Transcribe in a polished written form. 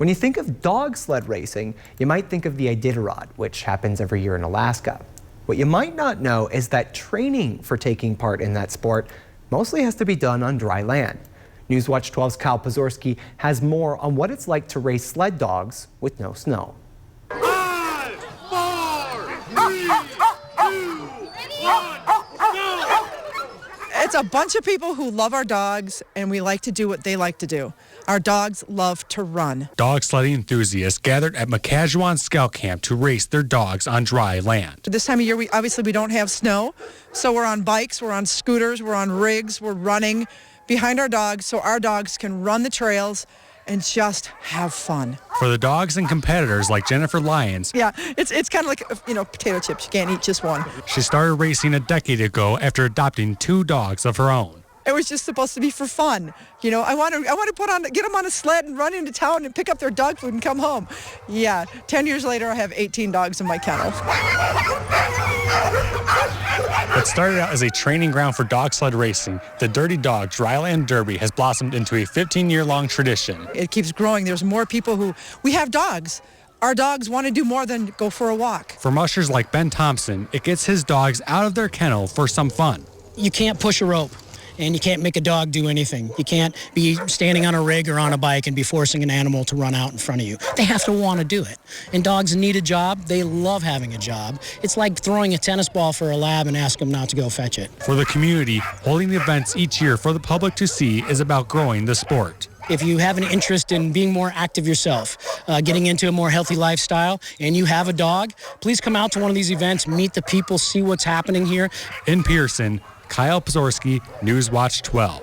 When you think of dog sled racing, you might think of the Iditarod, which happens every year in Alaska. What you might not know is that training for taking part in that sport mostly has to be done on dry land. Newswatch 12's Kyle Pozorski has more on what it's like to race sled dogs with no snow. 5, 4, 3, 2, 1, go! It's a bunch of people who love our dogs, and we like to do what they like to do. Our dogs love to run. Dog sledding enthusiasts gathered at Makajuan Scout Camp to race their dogs on dry land. This time of year, we don't have snow, so we're on bikes, we're on scooters, we're on rigs, we're running behind our dogs so our dogs can run the trails and just have fun. For the dogs and competitors like Jennifer Lyons, Yeah, it's kind of like, potato chips. You can't eat just one. she started racing a decade ago after adopting 2 dogs of her own. It was just supposed to be for fun. I want to get them on a sled and run into town and pick up their dog food and come home. Yeah, 10 years later, I have 18 dogs in my kennel. What started out as a training ground for dog sled racing, the Dirty Dog Dryland Derby has blossomed into a 15-year-long tradition. It keeps growing. There's more people we have dogs. Our dogs want to do more than go for a walk. For mushers like Ben Thompson, it gets his dogs out of their kennel for some fun. You can't push a rope, and you can't make a dog do anything. You can't be standing on a rig or on a bike and be forcing an animal to run out in front of you. They have to want to do it. And dogs need a job. They love having a job. It's like throwing a tennis ball for a lab and ask them not to go fetch it. For the community, holding the events each year for the public to see is about growing the sport. If you have an interest in being more active yourself, getting into a more healthy lifestyle, and you have a dog, please come out to one of these events, meet the people, see what's happening here. In Pearson, Kyle Pozorski, Newswatch 12.